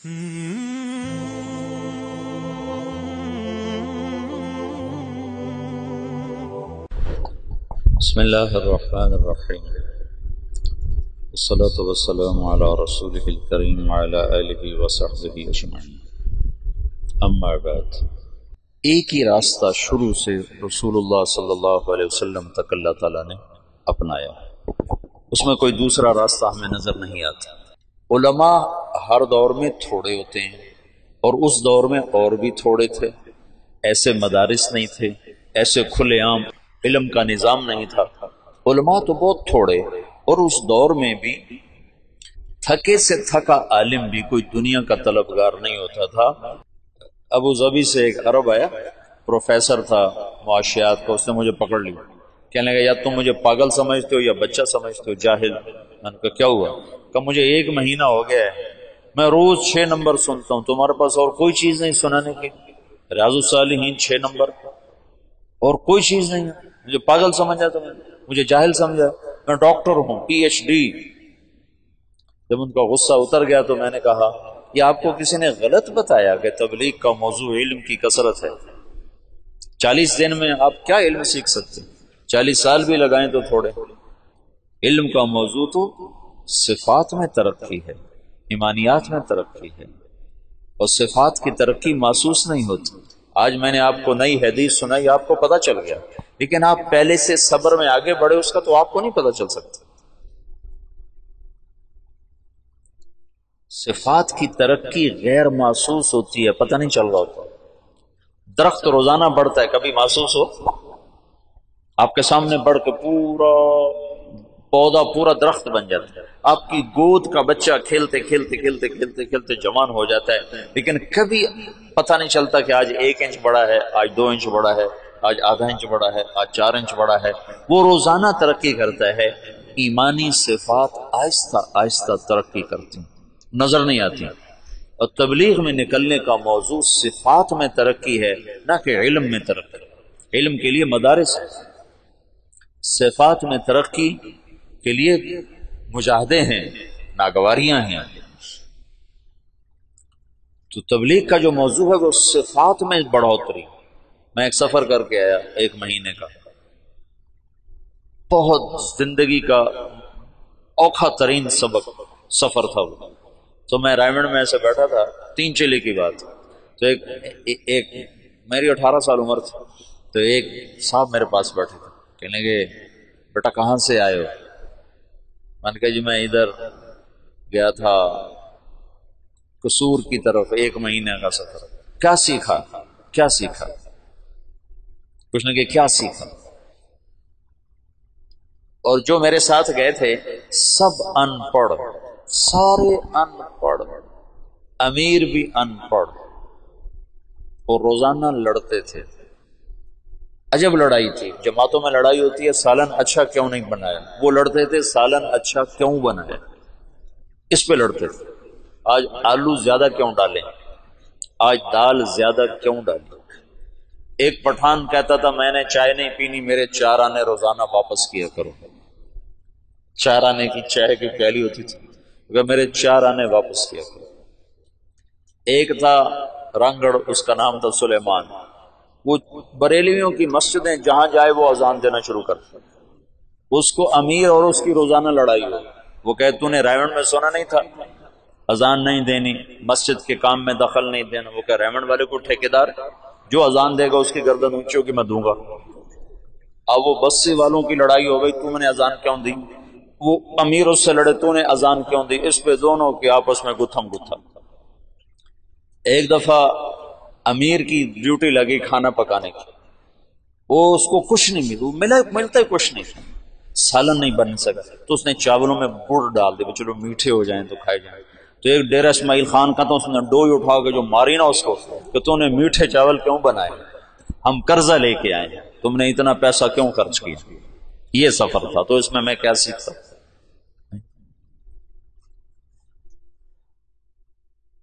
بسم اللہ الرحمن الرحیم والصلاة والسلام علی رسولہ الکریم وعلی آلہ وصحبہ اجمعین، اما بعد۔ ایک ہی راستہ شروع سے رسول اللہ صلی اللہ علیہ وسلم تک اللہ تعالیٰ نے اپنایا، اس میں کوئی دوسرا راستہ ہمیں نظر نہیں آتا۔ علماء ہر دور میں تھوڑے ہوتے ہیں، اور اس دور میں اور بھی تھوڑے تھے، ایسے مدارس نہیں تھے، ایسے کھلے عام علم کا نظام نہیں تھا۔ علماء تو بہت تھوڑے، اور اس دور میں بھی تھکے سے تھکا عالم بھی کوئی دنیا کا طلبگار نہیں ہوتا تھا۔ ابو ظبی سے ایک عرب آیا، پروفیسر تھا معاشیات کا، اس نے مجھے پکڑ لیا، کہنے لگا یا تم مجھے پاگل سمجھتے ہو یا بچہ سمجھتے ہو، جاہل۔ میں نے کہا کیا ہوا؟ کہ مجھے 1 مہینہ ہو گیا ہے، میں روز 6 نمبر سنتا ہوں، تمہارے پاس اور کوئی چیز نہیں سنانے کی؟ ریاض الصالحین 6 نمبر اور کوئی چیز نہیں ہے، مجھے پاگل سمجھا، تم مجھے جاہل سمجھا، میں ڈاکٹر ہوں، PhD۔ جب ان کا غصہ اتر گیا تو میں نے کہا یہ آپ کو کسی نے غلط بتایا کہ تبلیغ کا موضوع علم کی کثرت ہے؟ 40 دن میں آپ کیا علم سیکھ سکتے ہیں؟ 40 سال بھی لگائیں تو تھوڑے۔ علم کا موضوع تو صفات میں ترقی ہے، ایمانیات میں ترقی ہے، اور صفات کی ترقی محسوس نہیں ہوتی۔ آج میں نے آپ کو نئی حدیث سنائی، آپ کو پتہ چل گیا، لیکن آپ پہلے سے صبر میں آگے بڑھے اس کا تو آپ کو نہیں پتہ چل سکتا۔ صفات کی ترقی غیر محسوس ہوتی ہے، پتہ نہیں چل رہا ہوتا۔ درخت روزانہ بڑھتا ہے، کبھی محسوس ہو؟ آپ کے سامنے بڑھ کے پورا پودا پورا درخت بن جاتا ہے، آپ کی گود کا بچہ کھیلتے کھیلتے کھیلتے کھیلتے کھیلتے جوان ہو جاتا ہے، لیکن کبھی پتہ نہیں چلتا کہ آج 1 انچ بڑا ہے، آج 2 انچ بڑا ہے، آج ½ انچ بڑا ہے، آج 4 انچ بڑا ہے۔ وہ روزانہ ترقی کرتا ہے۔ ایمانی صفات آہستہ آہستہ ترقی کرتی ہیں، نظر نہیں آتی۔ اور تبلیغ میں نکلنے کا موضوع صفات میں ترقی ہے، نہ کہ علم میں ترقی۔ علم کے لیے مدارس ہے، صفات میں ترقی کے لیے مجاہدے ہیں، ناگواریاں ہیں۔ تو تبلیغ کا جو موضوع ہے وہ صفات میں بڑھوتری۔ میں ایک سفر کر کے آیا 1 مہینے کا، بہت زندگی کا اوکھا ترین سفر تھا وہ۔ تو میں رائمنڈ میں ایسے بیٹھا تھا، 3 چلے کی بات، تو ایک میری 18 سال عمر تھی، تو ایک صاحب میرے پاس بیٹھے تھے، کہنے لگے بیٹا کہاں سے آئے ہو؟ میں نے کہا جی میں ادھر گیا تھا قصور کی طرف، 1 مہینے کا سفر۔ کیا سیکھا؟ کیا سیکھا؟ کچھ نے کہ کیا سیکھا؟ اور جو میرے ساتھ گئے تھے سب ان پڑھ، سارے ان پڑھ، امیر بھی ان پڑھ، اور روزانہ لڑتے تھے۔ عجب لڑائی تھی، جماعتوں میں لڑائی ہوتی ہے، سالن اچھا کیوں نہیں بنایا؟ وہ لڑتے تھے سالن اچھا کیوں بنایا، اس پہ لڑتے تھے۔ آج آلو زیادہ کیوں ڈالیں، آج دال زیادہ کیوں ڈالیں۔ ایک پٹھان کہتا تھا میں نے چائے نہیں پینی، میرے 4 آنے روزانہ واپس کیا کرو۔ 4 آنے کی چائے کی پیالی ہوتی تھی، اگر میرے 4 آنے واپس کیا کرو۔ ایک تھا رنگڑ، اس کا نام تھا سلیمان، وہ بریلویوں کی مسجدیں جہاں جائے وہ اذان دینا شروع کرتا، اس کو امیر اور اس کی روزانہ لڑائی ہو۔ وہ کہے تو نے ریونڈ میں سونا نہیں تھا، اذان نہیں دینی، مسجد کے کام میں دخل نہیں دینا۔ وہ کہے ریونڈ والے کو ٹھیکیدار جو اذان دے گا اس کی گردن اونچی ہوگی، میں دوں گا۔ اب وہ بسی والوں کی لڑائی ہو گئی، تو نے اذان کیوں دی؟ وہ امیر اس سے لڑے، تو نے اذان کیوں دی؟ اس پہ دونوں کے آپس میں گتھم گتھا۔ ایک دفعہ امیر کی ڈیوٹی لگی کھانا پکانے کی، وہ اس کو کچھ نہیں ملتا کچھ نہیں، سالن نہیں بن سکا، تو اس نے چاولوں میں گڑ ڈال دیا، چلو میٹھے ہو جائیں تو کھائے جائیں۔ تو ایک ڈیرہ اسماعیل خان کا، تو اس نے ڈوئی اٹھا کے جو ماری نا اس کو کہ تو نے میٹھے چاول کیوں بنائے، ہم قرضہ لے کے آئے، تم نے اتنا پیسہ کیوں خرچ کیا۔ یہ سفر تھا، تو اس میں کیا سیکھتا؟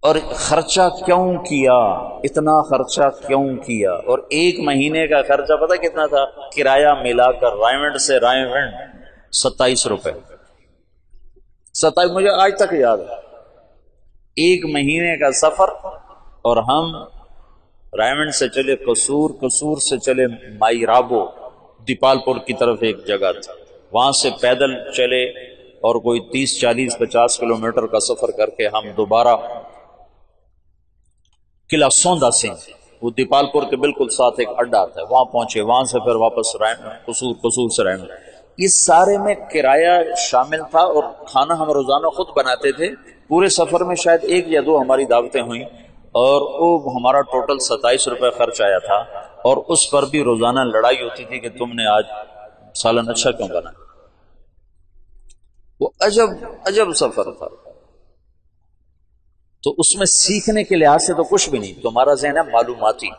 اور خرچہ کیوں کیا، اتنا خرچہ کیوں کیا؟ اور 1 مہینے کا خرچہ پتہ کتنا تھا؟ کرایہ ملا کر رائمنڈ سے رائمنڈ 27 روپے، 27 مجھے آج تک یاد ہے۔ 1 مہینے کا سفر، اور ہم رائمنڈ سے چلے قصور، قصور سے چلے مائی رابو، دیپال پور کی طرف ایک جگہ تھی، وہاں سے پیدل چلے اور کوئی 30 40 50 کلومیٹر کا سفر کر کے ہم دوبارہ قلعہ سوندا سے، وہ دیپال پور کے بالکل ساتھ ایک اڈا آتا ہے، وہاں پہنچے، وہاں سے پھر واپس قصور، قصور سے رائمنڈ۔ اس سارے میں کرایہ شامل تھا، اور کھانا ہم روزانہ خود بناتے تھے۔ پورے سفر میں شاید 1 یا 2 ہماری دعوتیں ہوئیں، اور وہ ہمارا ٹوٹل 27 روپے خرچ آیا تھا، اور اس پر بھی روزانہ لڑائی ہوتی تھی کہ تم نے آج سالن اچھا کیوں بنا۔ وہ عجب سفر تھا۔ تو اس میں سیکھنے کے لحاظ سے تو کچھ بھی نہیں، تمہارا ذہن ہے معلوماتی،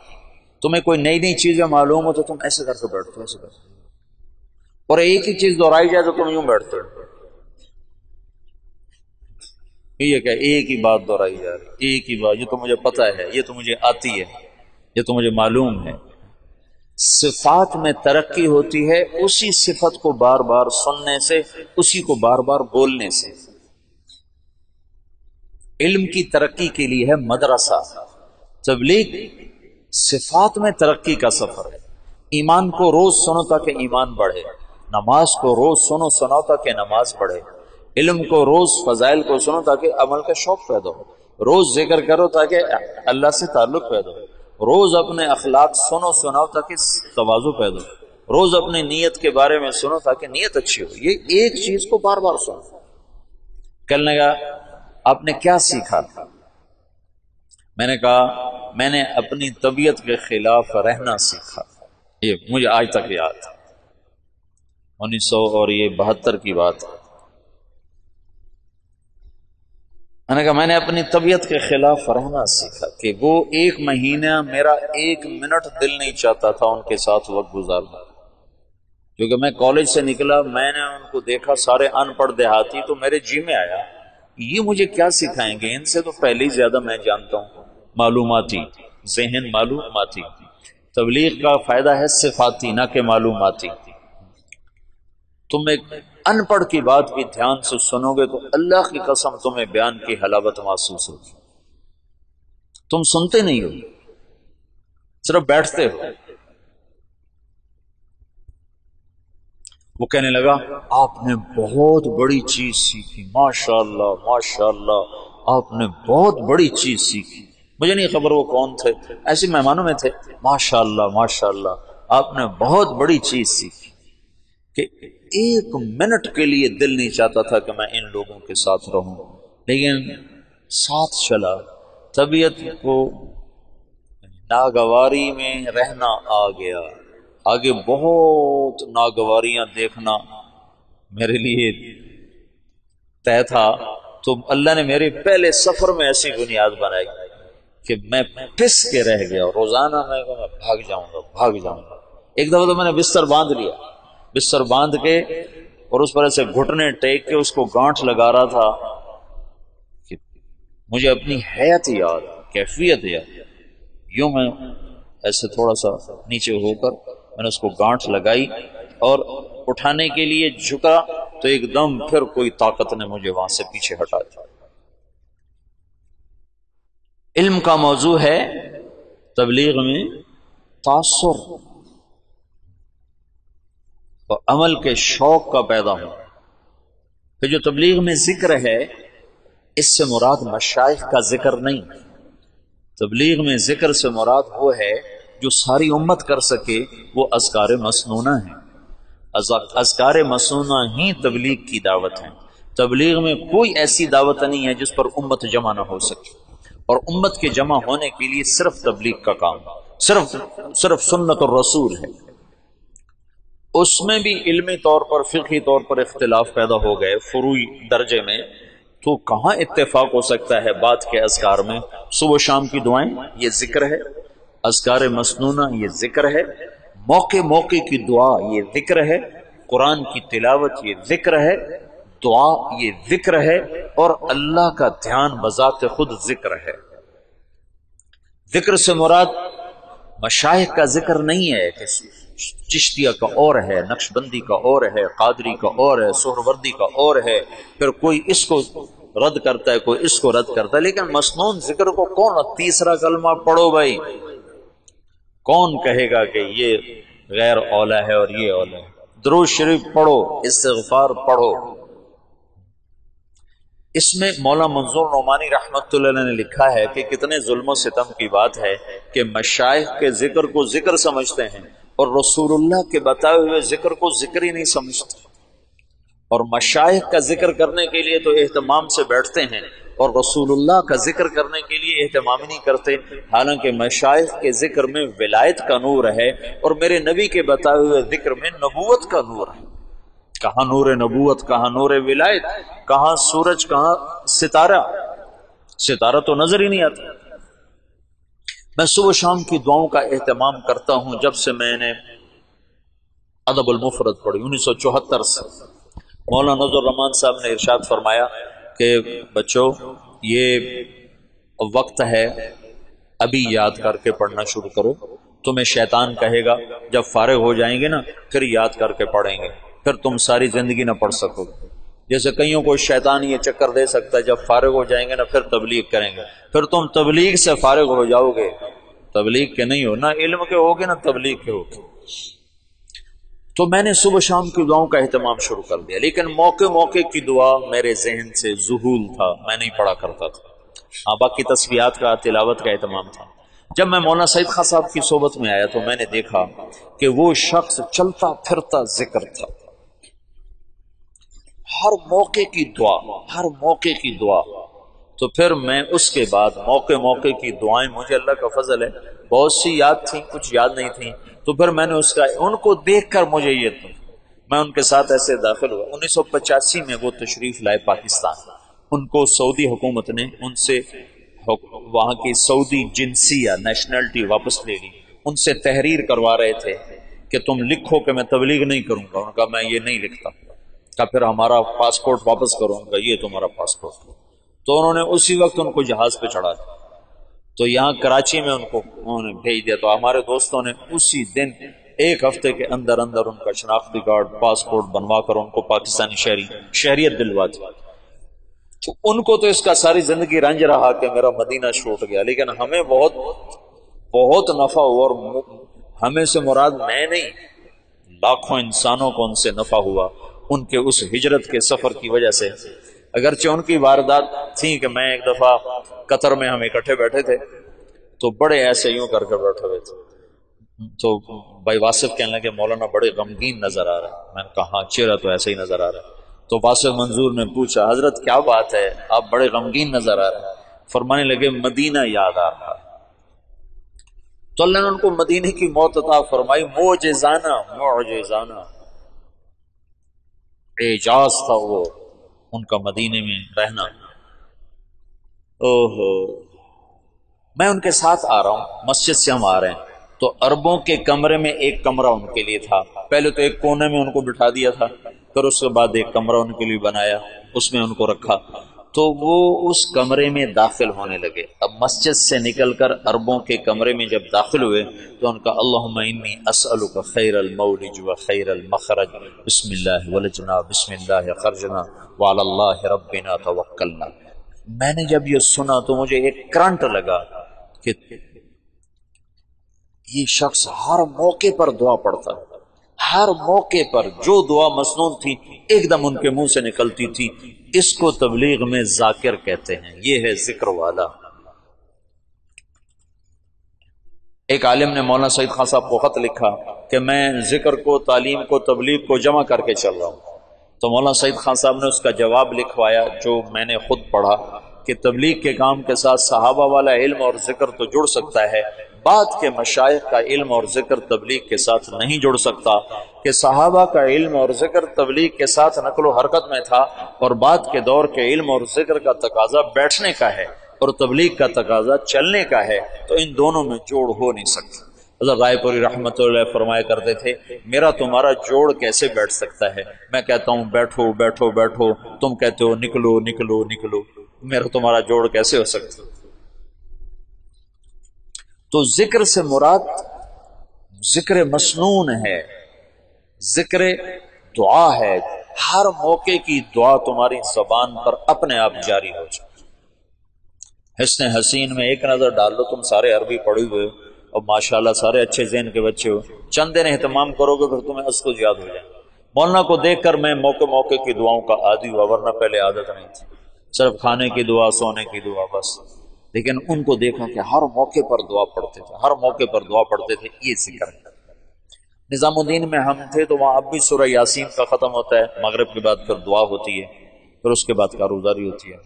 تمہیں کوئی نئی چیزیں معلوم ہو تو تم ایسے کر کے بیٹھتے ہو، ایسے کرتے ہو، اور ایک ہی چیز دہرائی جائے تو تم یوں بیٹھتے ہو، یہ کیا ایک ہی بات دہرائی جا رہی، ایک ہی بات، یہ تو مجھے پتہ ہے، یہ تو مجھے آتی ہے، یہ تو مجھے معلوم ہے۔ صفات میں ترقی ہوتی ہے اسی صفت کو بار بار سننے سے، اسی کو بار بار بولنے سے۔ علم کی ترقی کے لیے ہے مدرسہ، تبلیغ صفات میں ترقی کا سفر ہے۔ ایمان کو روز سنو تاکہ ایمان بڑھے، نماز کو روز سنو سناؤ تاکہ نماز بڑھے، علم کو روز فضائل کو سنو تاکہ عمل کا شوق پیدا ہو، روز ذکر کرو تاکہ اللہ سے تعلق پیدا ہو، روز اپنے اخلاق سنو سناؤ تاکہ تواضع پیدا ہو، روز اپنی نیت کے بارے میں سنو تاکہ نیت اچھی ہو۔ یہ ایک چیز کو بار بار سنو۔ کہنے لگا آپ نے کیا سیکھا؟ میں نے کہا میں نے اپنی طبیعت کے خلاف رہنا سیکھا۔ یہ مجھے آج تک یاد ہے، 1972 کی بات ہے۔ میں نے کہا میں نے اپنی طبیعت کے خلاف رہنا سیکھا کہ وہ 1 مہینہ میرا 1 منٹ دل نہیں چاہتا تھا ان کے ساتھ وقت گزارنا، کیونکہ میں کالج سے نکلا، میں نے ان کو دیکھا سارے ان پڑھ دیہاتی، تو میرے جی میں آیا یہ مجھے کیا سکھائیں گے، ان سے تو پہلے ہی زیادہ میں جانتا ہوں، معلوماتی ذہن، معلوماتی۔ تبلیغ کا فائدہ ہے صفاتی نہ کہ معلوماتی۔ تم ایک ان پڑھ کی بات بھی دھیان سے سنو گے تو اللہ کی قسم تمہیں بیان کی حلاوت محسوس ہوگی۔ تم سنتے نہیں ہو، صرف بیٹھتے ہو۔ وہ کہنے لگا آپ نے بہت بڑی چیز سیکھی، ماشاءاللہ ماشاءاللہ، آپ نے بہت بڑی چیز سیکھی۔ مجھے نہیں خبر وہ کون تھے، ایسے مہمانوں میں تھے۔ ماشاءاللہ ماشاءاللہ، آپ نے بہت بڑی چیز سیکھی، کہ 1 منٹ کے لیے دل نہیں چاہتا تھا کہ میں ان لوگوں کے ساتھ رہوں، لیکن ساتھ چلا۔ طبیعت کو ناگواری میں رہنا آ گیا، آگے بہت ناگواریاں دیکھنا میرے لیے طے تھا، تو اللہ نے میرے پہلے سفر میں ایسی بنیاد بنائی کہ میں پس کے رہ گیا، روزانہ میں بھاگ جاؤں گا۔ ایک دفعہ تو میں نے بستر باندھ لیا، بستر باندھ کے اور اس پر ایسے گھٹنے ٹیک کے اس کو گانٹھ لگا رہا تھا کہ مجھے اپنی حیات یاد، کیفیت یاد، یوں میں ایسے تھوڑا سا نیچے ہو کر میں نے اس کو گانٹھ لگائی اور اٹھانے کے لیے جھکا تو ایک دم پھر کوئی طاقت نے مجھے وہاں سے پیچھے ہٹا دیا۔ علم کا موضوع ہے تبلیغ میں تاثر اور عمل کے شوق کا پیدا ہونا۔ پھر جو تبلیغ میں ذکر ہے اس سے مراد مشائخ کا ذکر نہیں، تبلیغ میں ذکر سے مراد وہ ہے جو ساری امت کر سکے، وہ اذکار مسنونہ ہیں۔ اذکار مسنونہ ہی تبلیغ کی دعوت ہیں۔ تبلیغ میں کوئی ایسی دعوت نہیں ہے جس پر امت جمع نہ ہو سکے، اور امت کے جمع ہونے کے لیے صرف تبلیغ کا کام، صرف سنت الرسول ہے۔ اس میں بھی علمی طور پر، فقہی طور پر اختلاف پیدا ہو گئے فروعی درجے میں، تو کہاں اتفاق ہو سکتا ہے بات کے اذکار میں؟ صبح و شام کی دعائیں یہ ذکر ہے، اذکار مسنونہ یہ ذکر ہے، موقع کی دعا یہ ذکر ہے، قرآن کی تلاوت یہ ذکر ہے، دعا یہ ذکر ہے، اور اللہ کا دھیان بذات خود ذکر ہے۔ ذکر سے مراد مشائخ کا ذکر نہیں ہے کہ چشتیہ کا اور ہے، نقش بندی کا اور ہے، قادری کا اور ہے، سہروردی کا اور ہے، پھر کوئی اس کو رد کرتا ہے، کوئی اس کو رد کرتا ہے، لیکن مسنون ذکر کو کون تیسرا کلمہ پڑھو بھائی، کون کہے گا کہ یہ غیر اولا ہے اور یہ اولا ہے؟ درود شریف پڑھو، استغفار پڑھو۔ اس میں مولانا منظور نعمانی رحمت اللہ علیہ نے لکھا ہے کہ کتنے ظلم و ستم کی بات ہے کہ مشائخ کے ذکر کو ذکر سمجھتے ہیں اور رسول اللہ کے بتائے ہوئے ذکر کو ذکر ہی نہیں سمجھتے، اور مشائخ کا ذکر کرنے کے لیے تو اہتمام سے بیٹھتے ہیں اور رسول اللہ کا ذکر کرنے کے لیے اہتمام نہیں کرتے، حالانکہ مشائخ کے ذکر میں ولایت کا نور ہے اور میرے نبی کے بتائے ہوئے ذکر میں نبوت کا نور ہے۔ کہاں نور نبوت، کہاں نور ولایت، کہاں سورج، کہاں ستارہ؟ ستارہ تو نظر ہی نہیں آتا۔ میں صبح شام کی دعاؤں کا اہتمام کرتا ہوں، جب سے میں نے ادب المفرد پڑھی 1974 سے۔ مولانا نذر الرحمان صاحب نے ارشاد فرمایا کہ بچوں یہ وقت ہے، ابھی یاد کر کے پڑھنا شروع کرو، تمہیں شیطان کہے گا جب فارغ ہو جائیں گے نا پھر یاد کر کے پڑھیں گے، پھر تم ساری زندگی نہ پڑھ سکو گے۔ جیسے کئیوں کو شیطان یہ چکر دے سکتا ہے جب فارغ ہو جائیں گے نا پھر تبلیغ کریں گے، پھر تم تبلیغ سے فارغ ہو جاؤ گے، تبلیغ کے نہیں ہو، نہ علم کے ہوگے نہ تبلیغ کے ہوگے۔ تو میں نے صبح شام کی دعاؤں کا اہتمام شروع کر دیا، لیکن موقع موقع کی دعا میرے ذہن سے ذہول تھا، میں نہیں پڑھا کرتا تھا۔ ہاں باقی تسبیحات کا، تلاوت کا اہتمام تھا۔ جب میں مولانا سعید خان صاحب کی صحبت میں آیا تو میں نے دیکھا کہ وہ شخص چلتا پھرتا ذکر تھا، ہر موقع کی دعا، ہر موقع کی دعا۔ تو پھر میں اس کے بعد موقع موقع کی دعائیں، مجھے اللہ کا فضل ہے بہت سی یاد تھیں، کچھ یاد نہیں تھیں، تو پھر میں نے ان کو دیکھ کر مجھے یہ تھا، میں ان کے ساتھ ایسے داخل ہوا۔ 1985 میں وہ تشریف لائے پاکستان، ان کو سعودی حکومت نے ان سے وہاں کی سعودی جنسیہ نیشنلٹی واپس لے لی، ان سے تحریر کروا رہے تھے کہ تم لکھو کہ میں تبلیغ نہیں کروں گا۔ ان کا میں یہ نہیں لکھتا، کہ پھر ہمارا پاسپورٹ واپس کرو، ان کا یہ تمہارا پاسپورٹ۔ تو انہوں نے اسی وقت ان کو جہاز پہ چڑھا دیا، تو یہاں کراچی میں ان کو انہوں نے بھیج دیا۔ تو ہمارے دوستوں نے اسی دن ایک ہفتے کے اندر اندر ان کا شناختی کارڈ، پاسپورٹ بنوا کر ان کو پاکستانی شہریت دلوا دی۔ تو ان کو تو اس کا ساری زندگی رنج رہا کہ میرا مدینہ چھوٹ گیا، لیکن ہمیں بہت بہت نفع ہوا، اور ہمیں سے مراد میں نہیں، لاکھوں انسانوں کو ان سے نفع ہوا ان کے اس ہجرت کے سفر کی وجہ سے۔ اگرچہ ان کی واردات تھی کہ میں ایک دفعہ قطر میں ہم اکٹھے بیٹھے تھے تو بڑے ایسے یوں کر کے بیٹھے ہوئے تھے، تو بھائی واصف کہنے لگے مولانا بڑے غمگین نظر آ رہا ہے۔ میں نے کہا ہاں چہرہ تو ایسے ہی نظر آ رہا ہے۔ تو واصف منظور نے پوچھا حضرت کیا بات ہے، آپ بڑے غمگین نظر آ رہے ہیں؟ فرمانے لگے مدینہ یاد آ رہا ہے۔ تو اللہ نے ان کو مدینے کی موت عطا فرمائی، معجزانہ اعجاز تھا وہ ان کا مدینے میں رہنا۔ اوہو، میں ان کے ساتھ آ رہا ہوں، مسجد سے ہم آ رہے ہیں تو عربوں کے کمرے میں ایک کمرہ ان کے لیے تھا۔ پہلے تو ایک کونے میں ان کو بٹھا دیا تھا، پھر اس کے بعد ایک کمرہ ان کے لیے بنایا، اس میں ان کو رکھا۔ تو وہ اس کمرے میں داخل ہونے لگے۔ اب مسجد سے نکل کر عربوں کے کمرے میں جب داخل ہوئے تو ان کا اللہم انی اسألک خیر المولج و خیر المخرج، بسم اللہ ولجنا بسم اللہ خرجنا وعلی اللہ ربنا توکلنا۔ میں نے جب یہ سنا تو مجھے ایک کرنٹ لگا کہ یہ شخص ہر موقع پر دعا پڑھتا، ہر موقع پر جو دعا مسنون تھی ایک دم ان کے منہ سے نکلتی تھی۔ اس کو تبلیغ میں ذاکر کہتے ہیں، یہ ہے ذکر والا۔ ایک عالم نے مولانا سعید خان صاحب کو خط لکھا کہ میں ذکر کو، تعلیم کو، تبلیغ کو جمع کر کے چل رہا ہوں۔ تو مولانا سعید خان صاحب نے اس کا جواب لکھوایا جو میں نے خود پڑھا کہ تبلیغ کے کام کے ساتھ صحابہ والا علم اور ذکر تو جڑ سکتا ہے، بعد کے مشائخ کا علم اور ذکر تبلیغ کے ساتھ نہیں جڑ سکتا، کہ صحابہ کا علم اور ذکر تبلیغ کے ساتھ نقل و حرکت میں تھا، اور بعد کے دور کے علم اور ذکر کا تقاضا بیٹھنے کا ہے اور تبلیغ کا تقاضا چلنے کا ہے، تو ان دونوں میں جوڑ ہو نہیں سکتا۔ حضرت رائے پوری رحمۃ اللہ فرمایا کرتے تھے میرا تمہارا جوڑ کیسے بیٹھ سکتا ہے؟ میں کہتا ہوں بیٹھو بیٹھو بیٹھو، تم کہتے ہو نکلو نکلو نکلو، میرا تمہارا جوڑ کیسے ہو سکتا؟ تو ذکر سے مراد ذکر مسنون ہے، ذکر دعا ہے، ہر موقع کی دعا تمہاری زبان پر اپنے آپ جاری ہو جائے۔ حسن حسین میں ایک نظر ڈال لو، تم سارے عربی پڑھے ہوئے ہو اور ماشاءاللہ سارے اچھے ذہن کے بچے ہو، چند دن اہتمام کرو گے پھر تمہیں اسکو یاد ہو جائے۔ مولانا کو دیکھ کر میں موقع کی دعاؤں کا عادی ہوا، ورنہ پہلے عادت نہیں تھی، صرف کھانے کی دعا، سونے کی دعا بس۔ لیکن ان کو دیکھا کہ ہر موقع پر دعا پڑھتے تھے، ہر موقع پر دعا پڑھتے تھے، یہ ذکر ہے۔ نظام الدین میں ہم تھے تو وہاں اب بھی سورہ یاسین کا ختم ہوتا ہے، مغرب کے بعد پھر دعا ہوتی ہے، پھر اس کے بعد کاروزاری ہوتی ہے۔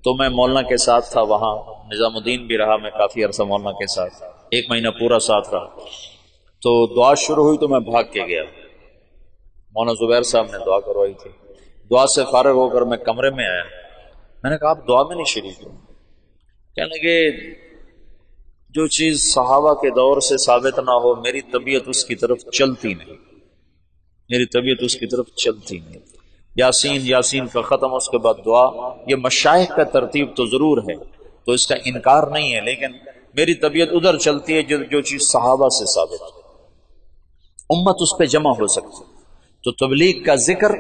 تو میں مولانا کے ساتھ تھا وہاں، نظام الدین بھی رہا، میں کافی عرصہ مولانا کے ساتھ، 1 مہینہ پورا ساتھ رہا۔ تو دعا شروع ہوئی تو میں بھاگ کے گیا، مولانا زبیر صاحب نے دعا کروائی تھی۔ دعا سے فارغ ہو کر میں کمرے میں آیا، میں نے کہا آپ دعا میں نہیں شریک ہو؟ کہنے لگے جو چیز صحابہ کے دور سے ثابت نہ ہو میری طبیعت اس کی طرف چلتی نہیں، میری طبیعت اس کی طرف چلتی نہیں۔ یاسین کا ختم، اس کے بعد دعا، یہ مشائخ کا ترتیب تو ضرور ہے تو اس کا انکار نہیں ہے، لیکن میری طبیعت ادھر چلتی ہے جو چیز صحابہ سے ثابت ہے، امت اس پہ جمع ہو سکتی۔ تو تبلیغ کا ذکر،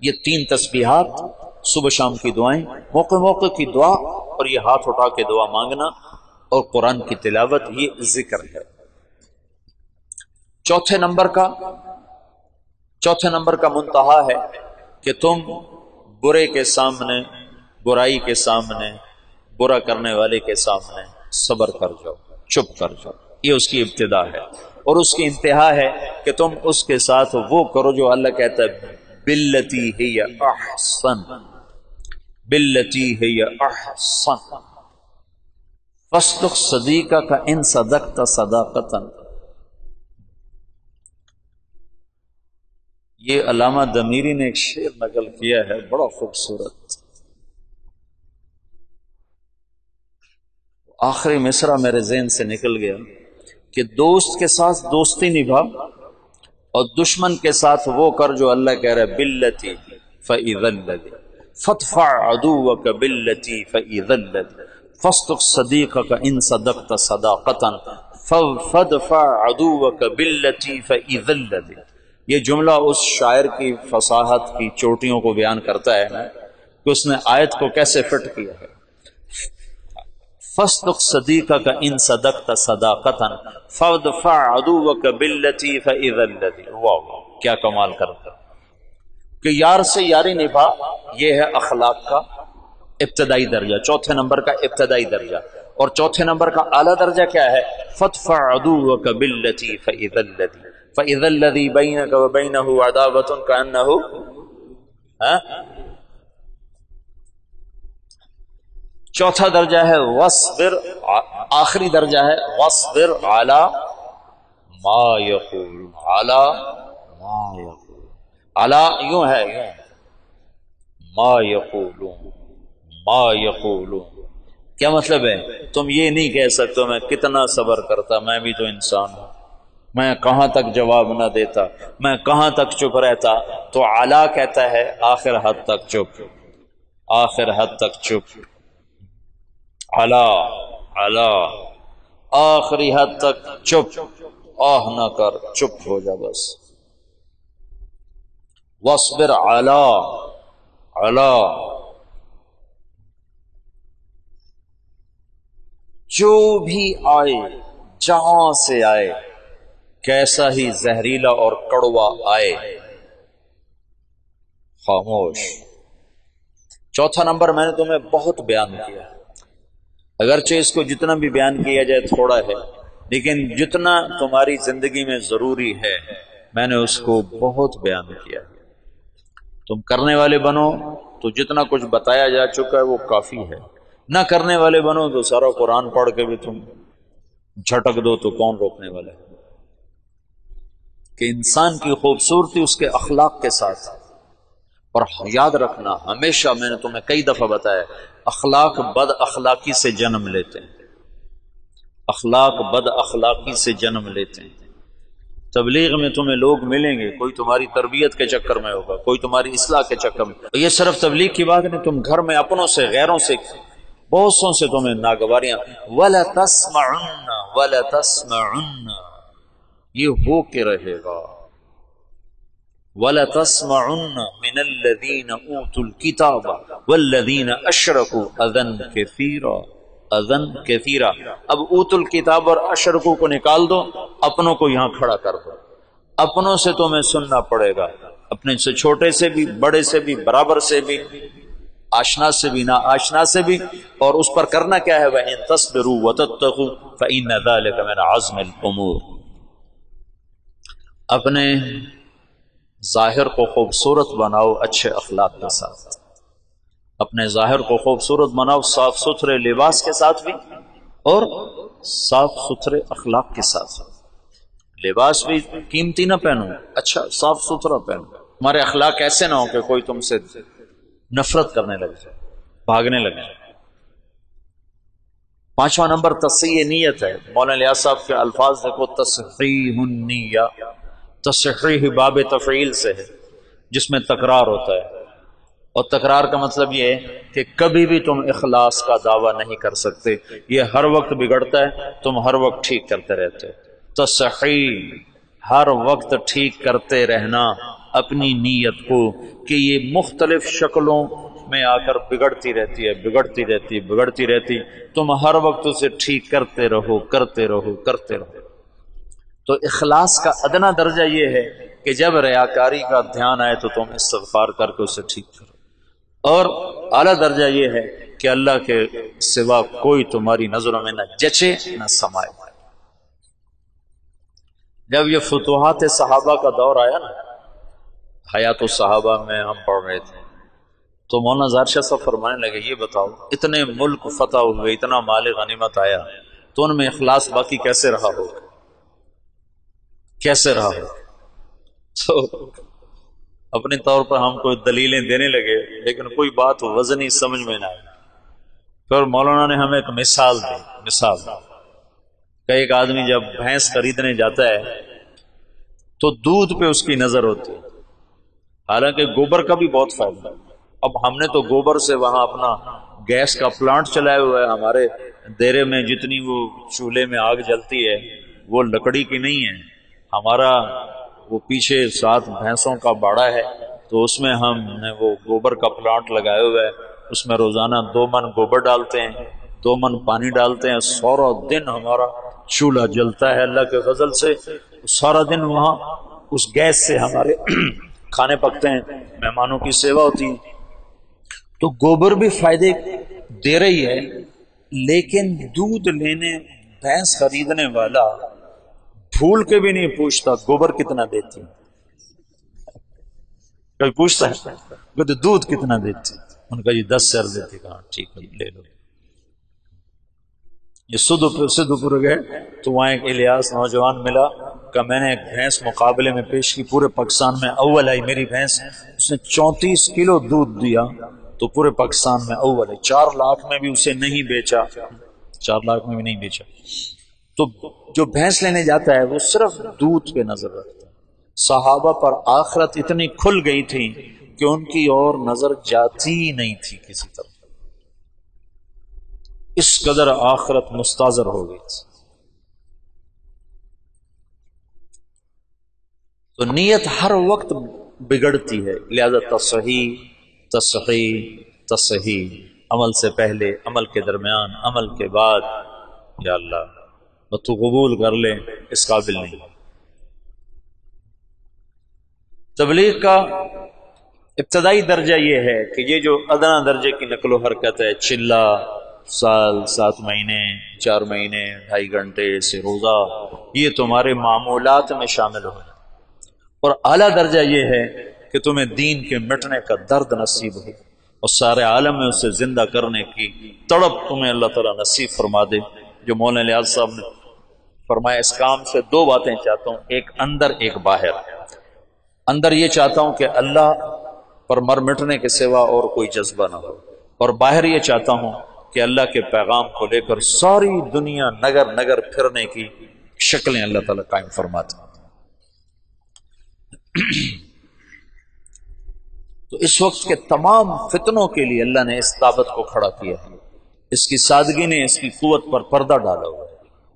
یہ 3 تسبیحات، صبح شام کی دعائیں، موقع کی دعا، اور یہ ہاتھ اٹھا کے دعا مانگنا اور قرآن کی تلاوت، یہ ذکر ہے۔ چوتھے نمبر کا منتہا ہے کہ تم برے کے سامنے، برائی کے سامنے، برا کرنے والے کے سامنے صبر کر جاؤ، چپ کر جاؤ، یہ اس کی ابتدا ہے۔ اور اس کی انتہا ہے کہ تم اس کے ساتھ وہ کرو جو اللہ کہتا ہے باللتی ہی احسن، باللتی ہی احسن فاصدق صدیقک ان صدقت صداقتا۔ یہ علامہ دمیری نے ایک شعر نقل کیا ہے، بڑا خوبصورت، آخری مصرع میرے ذہن سے نکل گیا کہ دوست کے ساتھ دوستی نبھا اور دشمن کے ساتھ وہ کر جو اللہ کہہ رہا ہے باللتی فاذا الذی فادفع عدوک باللتی فاذا الذی فاصدق صدیقک ان صدقت صداقتا فادفع عدوک باللتی فاذا الذی۔ یہ جملہ اس شاعر کی فصاحت کی چوٹیوں کو بیان کرتا ہے کہ اس نے آیت کو کیسے فٹ کیا ہے۔ فاصدق صدیقک ان صدقت صداقتا فادفع عدوک باللتی فاذا الذی۔ واہ کیا کمال کرتا کہ یار سے یاری نبھا، یہ ہے اخلاق کا ابتدائی درجہ، چوتھے نمبر کا ابتدائی درجہ۔ اور چوتھے نمبر کا اعلیٰ درجہ کیا ہے؟ فادفع عدوک باللتی فاذا الذی، فاذا الذی بینک وبینہ عداوۃ کأنہ، چوتھا درجہ ہے وصبر، آخری درجہ ہے وصبر علی ما یقول، علی ما یقول، علی یوں ہے یوں، ما یقولون، ما یقولون، کیا مطلب ہے؟ تم یہ نہیں کہہ سکتے میں کتنا صبر کرتا، میں بھی تو انسان ہوں، میں کہاں تک جواب نہ دیتا، میں کہاں تک چپ رہتا۔ تو علی کہتا ہے آخر حد تک چپ، آخر حد تک چپ، علی علی آخری حد تک چپ، آہ نہ کر، چپ ہو جا بس۔ وصبر علی علی، جو بھی آئے، جہاں سے آئے، کیسا ہی زہریلا اور کڑوا آئے، خاموش۔ چوتھا نمبر میں نے تمہیں بہت بیان کیا، اگرچہ اس کو جتنا بھی بیان کیا جائے تھوڑا ہے، لیکن جتنا تمہاری زندگی میں ضروری ہے میں نے اس کو بہت بیان کیا۔ تم کرنے والے بنو تو جتنا کچھ بتایا جا چکا ہے وہ کافی ہے، نہ کرنے والے بنو تو سارا قرآن پڑھ کے بھی تم جھٹک دو تو کون روکنے والا ہے؟ کہ انسان کی خوبصورتی اس کے اخلاق کے ساتھ، اور یاد رکھنا ہمیشہ، میں نے تمہیں کئی دفعہ بتایا، اخلاق بد اخلاقی سے جنم لیتے ہیں، اخلاق بد اخلاقی سے جنم لیتے ہیں۔ تبلیغ میں تمہیں لوگ ملیں گے، کوئی تمہاری تربیت کے چکر میں ہوگا، کوئی تمہاری اصلاح کے چکر میں، یہ صرف تبلیغ کی بات نہیں، تم گھر میں اپنوں سے، غیروں سے، بہت سوں سے تمہیں ناگواریاں، وَلَتَسْمَعُنَّ وَلَتَسْمَعُنَّ، یہ ہو کے رہے گا، وَلَتَسْمَعُنَّ مِنَ الَّذِينَ أُوتُوا الْكِتَابَ وَالَّذِينَ أَشْرَكُوا أَذًى كَثِيرًا اب اوت الکتاب اور اشرکو کو نکال دو، اپنوں کو یہاں کھڑا کر دو. اپنوں سے تمہیں سننا پڑے گا، اپنے سے چھوٹے سے بھی، بڑے سے بھی، برابر سے بھی، آشنا سے بھی، نا آشنا سے بھی. اور اس پر کرنا کیا ہے؟ وَإِن تَصْبِرُوا وَتَتَّقُوا فَإِنَّ ذَلِكَ مِنْ عَزْمِ الْأُمُورِ. اپنے ظاہر کو خوبصورت بناؤ اچھے اخلاق کے ساتھ، اپنے ظاہر کو خوبصورت بناؤ صاف ستھرے لباس کے ساتھ بھی اور صاف ستھرے اخلاق کے ساتھ. لباس بھی قیمتی نہ پہنو، اچھا صاف ستھرا پہنو. تمہارے اخلاق ایسے نہ ہو کہ کوئی تم سے نفرت کرنے لگ جائے، بھاگنے لگ جائے. 5واں نمبر تصحیح نیت ہے. مولانا الیاس صاحب کے الفاظ دیکھو، تصحیح النیہ. تصحیح باب تفعیل سے ہے جس میں تکرار ہوتا ہے، اور تکرار کا مطلب یہ ہے کہ کبھی بھی تم اخلاص کا دعویٰ نہیں کر سکتے. یہ ہر وقت بگڑتا ہے، تم ہر وقت ٹھیک کرتے رہتے ہو. تصحیح ہر وقت ٹھیک کرتے رہنا اپنی نیت کو، کہ یہ مختلف شکلوں میں آ کر بگڑتی رہتی ہے، بگڑتی رہتی، بگڑتی رہتی. تم ہر وقت اسے ٹھیک کرتے رہو، کرتے رہو، کرتے رہو. تو اخلاص کا ادنا درجہ یہ ہے کہ جب ریاکاری کا دھیان آئے تو تم استغفار کر کے اسے ٹھیک کرو. اور اعلیٰ درجہ یہ ہے کہ اللہ کے سوا کوئی تمہاری نظروں میں نہ جچے نہ سمائے. جب یہ فتوحات صحابہ کا دور آیا نا، حیات الصحابہ میں ہم پڑھ رہے تھے، تو مولانا ظاہر شاہ صاحب فرمانے لگے، یہ بتاؤ اتنے ملک فتح ہوئے، اتنا مال غنیمت آیا، تو ان میں اخلاص باقی کیسے رہا ہوگا؟ کیسے رہا ہوگا؟ تو اپنے طور پر ہم کوئی دلیلیں دینے لگے، لیکن کوئی بات وزنی سمجھ میں نہ آئی. پھر مولانا نے ہمیں ایک مثال دی. مثال کہ ایک آدمی جب بھینس خریدنے جاتا ہے تو دودھ پہ اس کی نظر ہوتی ہے، حالانکہ گوبر کا بھی بہت فائدہ ہے. اب ہم نے تو گوبر سے وہاں اپنا گیس کا پلانٹ چلائے ہوا ہے. ہمارے دیرے میں جتنی وہ چولہے میں آگ جلتی ہے وہ لکڑی کی نہیں ہے. ہمارا وہ پیچھے 7 بھینسوں کا باڑا ہے، تو اس میں ہم نے وہ گوبر کا پلانٹ لگائے ہوا ہے. اس میں روزانہ 2 من گوبر ڈالتے ہیں، 2 من پانی ڈالتے ہیں. سارا دن ہمارا چولہا جلتا ہے اللہ کے فضل سے. سارا دن وہاں اس گیس سے ہمارے کھانے پکتے ہیں، مہمانوں کی سیوا ہوتی ہے. تو گوبر بھی فائدے دے رہی ہے، لیکن دودھ لینے بھینس خریدنے والا بھول کے بھی نہیں پوچھتا گوبر کتنا دیتی. کوئی پوچھتا ہے کہ دودھ کتنا دیتی؟ ان کا 10 سر دیتی. کہاں ٹھیک ہے لے لو. یہ سدھپور گئے تو وہاں ایک الیاس نوجوان ملا کہ میں نے ایک بھینس مقابلے میں پیش کی، پورے پاکستان میں اول آئی میری بھینس. اس نے 34 کلو دودھ دیا تو پورے پاکستان میں اول ہے. 4 لاکھ میں بھی اسے نہیں بیچا، 4 لاکھ میں بھی نہیں بیچا. تو جو بھینس لینے جاتا ہے وہ صرف دودھ پہ نظر رکھتا ہے. صحابہ پر آخرت اتنی کھل گئی تھی کہ ان کی اور نظر جاتی ہی نہیں تھی کسی طرح. اس قدر آخرت مستاظر ہو گئی تھی. تو نیت ہر وقت بگڑتی ہے، لہذا تصحیح تصحیح تصحیح، عمل سے پہلے، عمل کے درمیان، عمل کے بعد. یا اللہ تو قبول کر لے، اس قابل نہیں. تبلیغ کا ابتدائی درجہ یہ ہے کہ یہ جو ادنا درجے کی نقل و حرکت ہے، چلہ، سال، 7 مہینے، 4 مہینے، 2.5 گھنٹے سے روزہ، یہ تمہارے معمولات میں شامل ہو. اور اعلیٰ درجہ یہ ہے کہ تمہیں دین کے مٹنے کا درد نصیب ہو اور سارے عالم میں اسے زندہ کرنے کی تڑپ تمہیں اللہ تعالیٰ نصیب فرما دے. جو مولانا الیاس صاحب نے فرمایا، اس کام سے 2 باتیں چاہتا ہوں، ایک اندر ایک باہر. اندر یہ چاہتا ہوں کہ اللہ پر مر مٹنے کے سوا اور کوئی جذبہ نہ ہو، اور باہر یہ چاہتا ہوں کہ اللہ کے پیغام کو لے کر ساری دنیا نگر نگر پھرنے کی شکلیں اللہ تعالیٰ قائم فرماتے ہیں. تو اس وقت کے تمام فتنوں کے لیے اللہ نے اس دعوت کو کھڑا کیا ہے. اس کی سادگی نے اس کی قوت پر پردہ ڈالا ہوا ہے.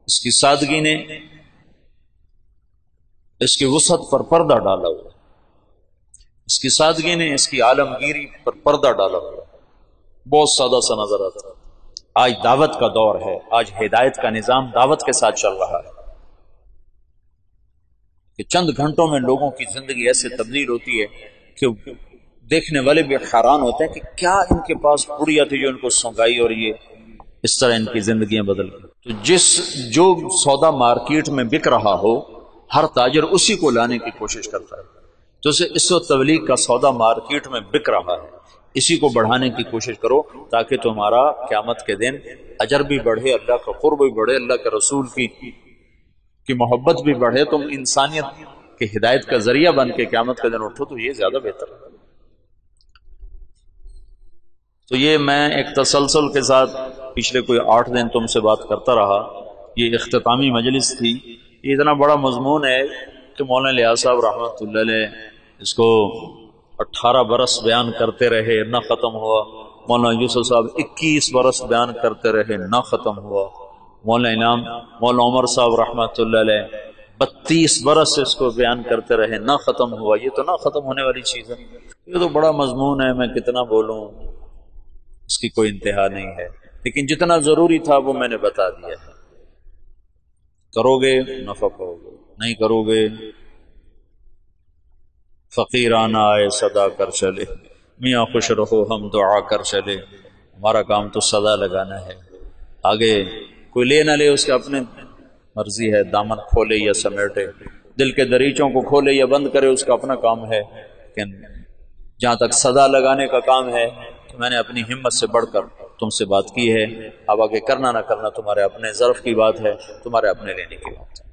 اس کی سادگی نے اس کی وسعت پر پردہ ڈالا ہوا ہے. اس کی سادگی نے اس کی عالمگیری پر پردہ ڈالا ہوا، بہت سادہ سا نظر آتا ہے۔ آج دعوت کا دور ہے، آج ہدایت کا نظام دعوت کے ساتھ چل رہا ہے کہ چند گھنٹوں میں لوگوں کی زندگی ایسے تبدیل ہوتی ہے کہ دیکھنے والے بھی حیران ہوتے ہیں کہ کیا ان کے پاس پڑیا تھی جو ان کو سونگائی اور یہ اس طرح ان کی زندگیاں بدل گئی۔ تو جو سودا مارکیٹ میں بک رہا ہو، ہر تاجر اسی کو لانے کی کوشش کرتا ہے۔ تو اس وقت تبلیغ کا سودا مارکیٹ میں بک رہا ہے، اسی کو بڑھانے کی کوشش کرو تاکہ تمہارا قیامت کے دن اجر بھی بڑھے، اللہ کا قرب بھی بڑھے، اللہ کے رسول کی محبت بھی بڑھے، تم انسانیت کی ہدایت کا ذریعہ بن کے قیامت کے دن اٹھو، تو یہ زیادہ بہتر ہے۔ تو یہ میں ایک تسلسل کے ساتھ پچھلے کوئی 8 دن تم سے بات کرتا رہا، یہ اختتامی مجلس تھی۔ یہ اتنا بڑا مضمون ہے کہ مولانا الیاس صاحب رحمۃ اللہ علیہ اس کو 18 برس بیان کرتے رہے، نہ ختم ہوا۔ مولانا یوسف صاحب 21 برس بیان کرتے رہے، نہ ختم ہوا۔ مولانا عمر صاحب رحمۃ اللہ علیہ 32 برس اس کو بیان کرتے رہے، نہ ختم ہوا۔ یہ تو نہ ختم ہونے والی چیز ہے، یہ تو بڑا مضمون ہے، میں کتنا بولوں، اس کی کوئی انتہا نہیں ہے، لیکن جتنا ضروری تھا وہ میں نے بتا دیا ہے۔ کرو گے نفع پاؤ گے، نہیں کرو گے فقیرانہ آئے صدا کر چلے، میاں خوش رہو ہم دعا کر چلے۔ ہمارا کام تو صدا لگانا ہے، آگے کوئی لے نہ لے اس کے اپنے مرضی ہے، دامن کھولے یا سمیٹے، دل کے دریچوں کو کھولے یا بند کرے، اس کا اپنا کام ہے۔ لیکن جہاں تک صدا لگانے کا کام ہے تو میں نے اپنی ہمت سے بڑھ کر تم سے بات کی ہے۔ اب آگے کرنا نہ کرنا تمہارے اپنے ظرف کی بات ہے، تمہارے اپنے لینے کی بات ہے۔